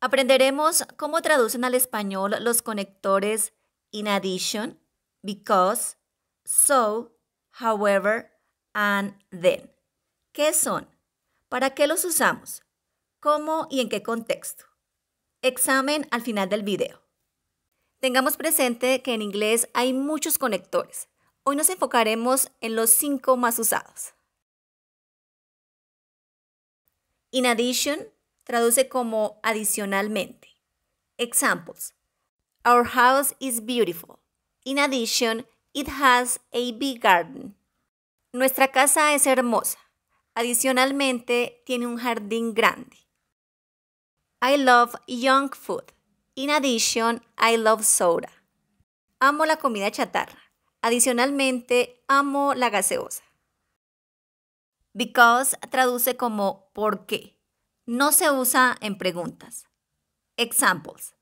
Aprenderemos cómo traducen al español los conectores in addition, because, so, however, and then. ¿Qué son? ¿Para qué los usamos? ¿Cómo y en qué contexto? Examen al final del video. Tengamos presente que en inglés hay muchos conectores. Hoy nos enfocaremos en los 5 más usados. In addition traduce como adicionalmente. Examples. Our house is beautiful. In addition, it has a big garden. Nuestra casa es hermosa. Adicionalmente, tiene un jardín grande. I love junk food. In addition, I love soda. Amo la comida chatarra. Adicionalmente, amo la gaseosa. Because traduce como ¿por qué? No se usa en preguntas. Examples.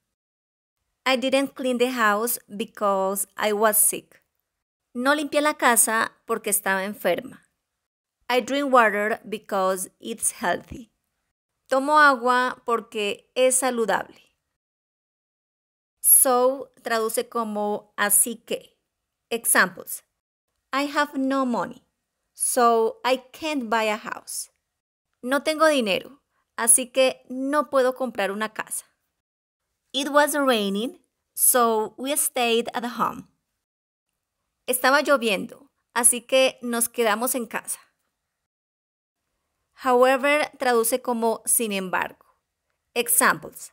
I didn't clean the house because I was sick. No limpié la casa porque estaba enferma. I drink water because it's healthy. Tomo agua porque es saludable. So traduce como así que. Examples. I have no money, so I can't buy a house. No tengo dinero, así que no puedo comprar una casa. It was raining, so we stayed at home. Estaba lloviendo, así que nos quedamos en casa. However traduce como sin embargo. Examples.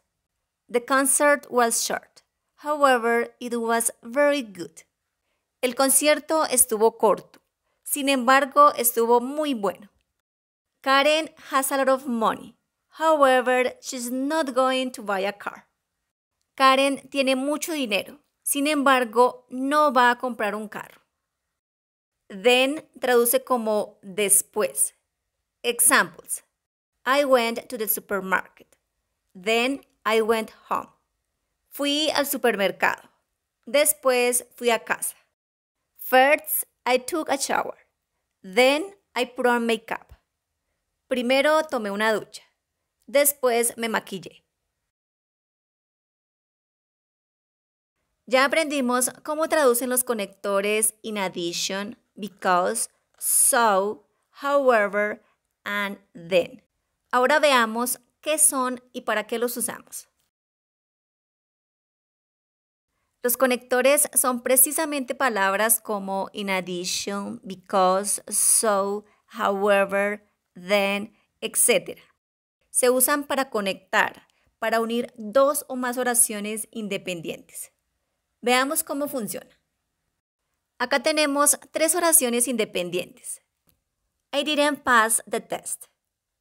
The concert was short. However, it was very good. El concierto estuvo corto. Sin embargo, estuvo muy bueno. Karen has a lot of money. However, she's not going to buy a car. Karen tiene mucho dinero. Sin embargo, no va a comprar un carro. Then traduce como después. Examples. I went to the supermarket. Then I went home. Fui al supermercado. Después fui a casa. First, I took a shower. Then I put on makeup. Primero tomé una ducha. Después me maquillé. Ya aprendimos cómo traducen los conectores in addition, because, so, however, and then. Ahora veamos qué son y para qué los usamos. Los conectores son precisamente palabras como in addition, because, so, however, then, etc. Se usan para conectar, para unir dos o más oraciones independientes. Veamos cómo funciona. Acá tenemos 3 oraciones independientes. I didn't pass the test.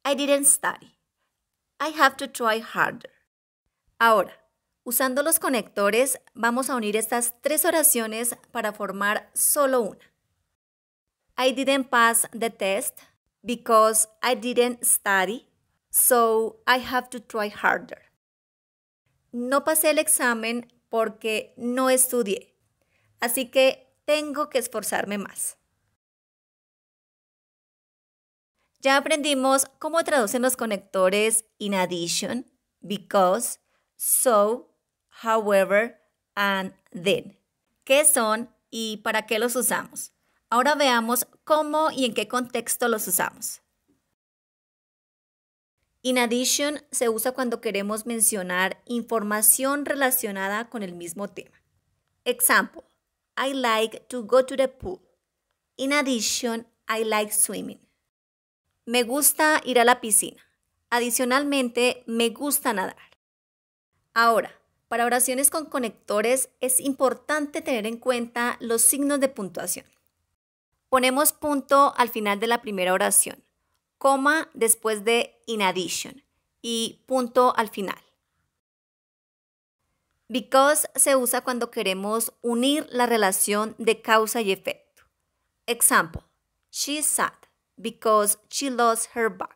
I didn't study. I have to try harder. Ahora, usando los conectores, vamos a unir estas 3 oraciones para formar solo una. I didn't pass the test because I didn't study, so I have to try harder. No pasé el examen porque no estudié, así que tengo que esforzarme más. Ya aprendimos cómo traducen los conectores in addition, because, so, however, and then. ¿Qué son y para qué los usamos? Ahora veamos cómo y en qué contexto los usamos. In addition se usa cuando queremos mencionar información relacionada con el mismo tema. Example, I like to go to the pool. In addition, I like swimming. Me gusta ir a la piscina. Adicionalmente, me gusta nadar. Ahora, para oraciones con conectores es importante tener en cuenta los signos de puntuación. Ponemos punto al final de la primera oración, coma después de in addition y punto al final. Because se usa cuando queremos unir la relación de causa y efecto. Example, she's sad because she lost her bag.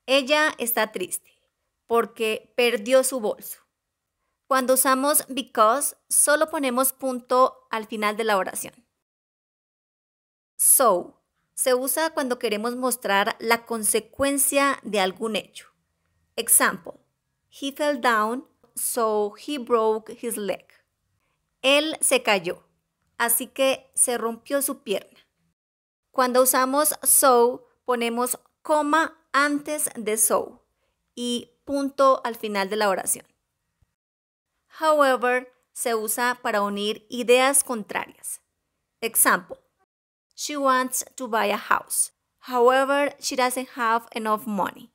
Ella está triste porque perdió su bolso. Cuando usamos because, solo ponemos punto al final de la oración. So se usa cuando queremos mostrar la consecuencia de algún hecho. Example, He fell down, so he broke his leg. Él se cayó, así que se rompió su pierna. Cuando usamos so, ponemos coma antes de so y punto al final de la oración. However, se usa para unir ideas contrarias. Example: She wants to buy a house. However, she doesn't have enough money.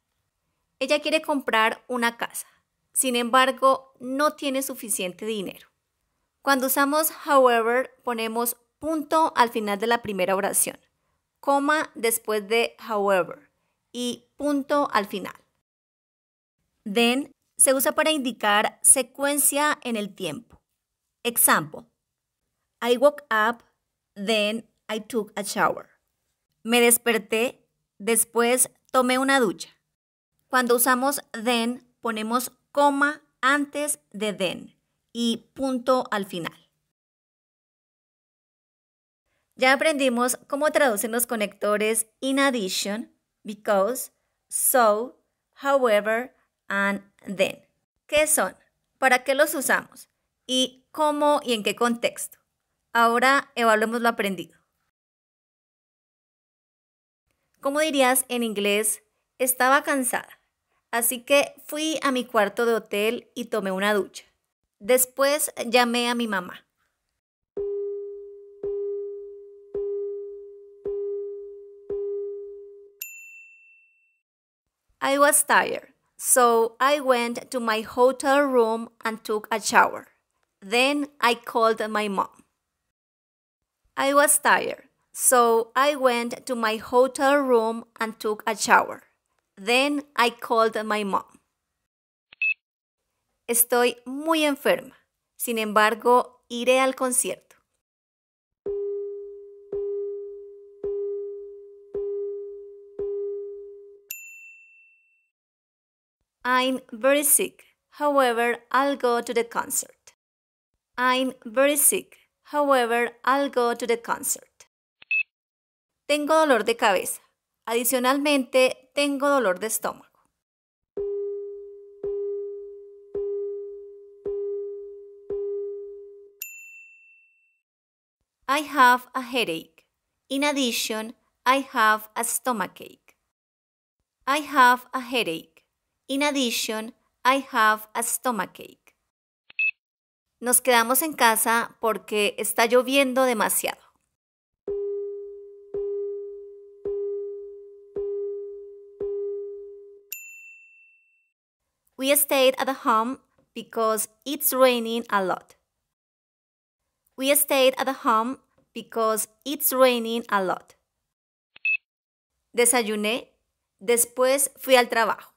Ella quiere comprar una casa. Sin embargo, no tiene suficiente dinero. Cuando usamos however, ponemos punto al final de la primera oración, coma después de however y punto al final. Then se usa para indicar secuencia en el tiempo. Example: I woke up, then I took a shower. Me desperté, después tomé una ducha. Cuando usamos then, ponemos coma antes de then y punto al final. Ya aprendimos cómo traducen los conectores in addition, because, so, however, and then. ¿Qué son? ¿Para qué los usamos? ¿Y cómo y en qué contexto? Ahora evaluemos lo aprendido. ¿Cómo dirías en inglés? Estaba cansada, así que fui a mi cuarto de hotel y tomé una ducha. Después llamé a mi mamá. I was tired, so I went to my hotel room and took a shower. Then I called my mom. I was tired, so I went to my hotel room and took a shower. Then I called my mom. Estoy muy enferma. Sin embargo, iré al concierto. I'm very sick. However, I'll go to the concert. I'm very sick. However, I'll go to the concert. Tengo dolor de cabeza. Adicionalmente, tengo dolor de estómago. I have a headache. In addition, I have a stomachache. I have a headache. In addition, I have a stomachache. Nos quedamos en casa porque está lloviendo demasiado. We stayed at home because it's raining a lot. We stayed at home because it's raining a lot. Desayuné, después fui al trabajo.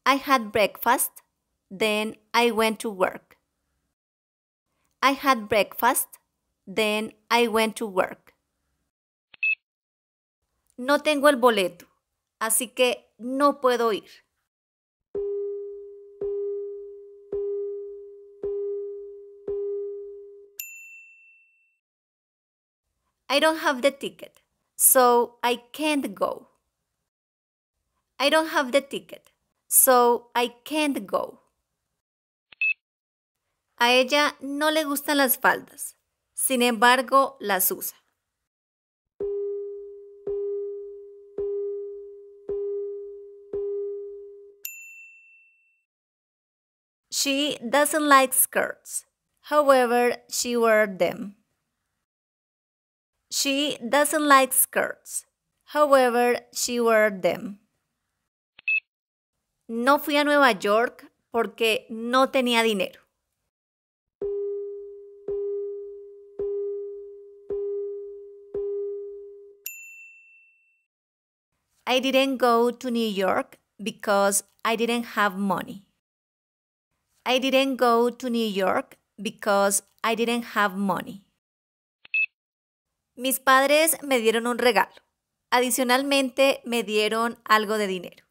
I had breakfast, then I went to work. I had breakfast, then I went to work. No tengo el boleto, así que no puedo ir. I don't have the ticket, so I can't go. I don't have the ticket, so I can't go. A ella no le gustan las faldas, sin embargo, las usa. She doesn't like skirts. However, she wears them. She doesn't like skirts. However, she wears them. No fui a Nueva York porque no tenía dinero. I didn't go to New York because I didn't have money. I didn't go to New York because I didn't have money. Mis padres me dieron un regalo. Adicionalmente, me dieron algo de dinero.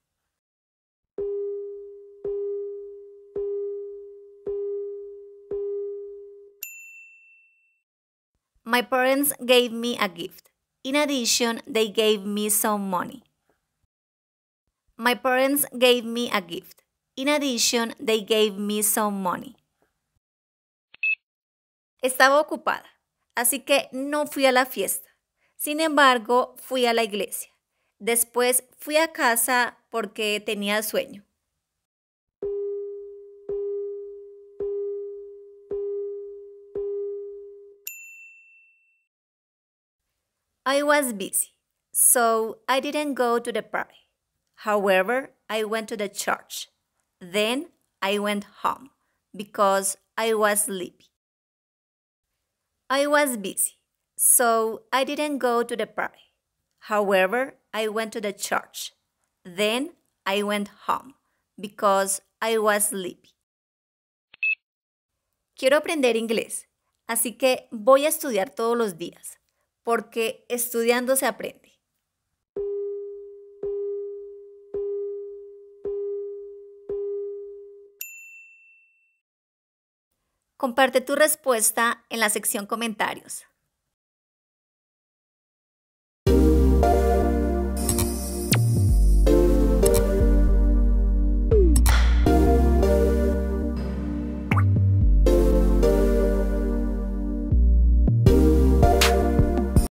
My parents gave me a gift. In addition, they gave me some money. My parents gave me a gift. In addition, they gave me some money. Estaba ocupada, así que no fui a la fiesta. Sin embargo, fui a la iglesia. Después fui a casa porque tenía sueño. I was busy, so I didn't go to the party. However, I went to the church. Then I went home because I was sleepy. I was busy, so I didn't go to the party. However, I went to the church. Then I went home because I was sleepy. Quiero aprender inglés, así que voy a estudiar todos los días, porque estudiando se aprende. Comparte tu respuesta en la sección comentarios.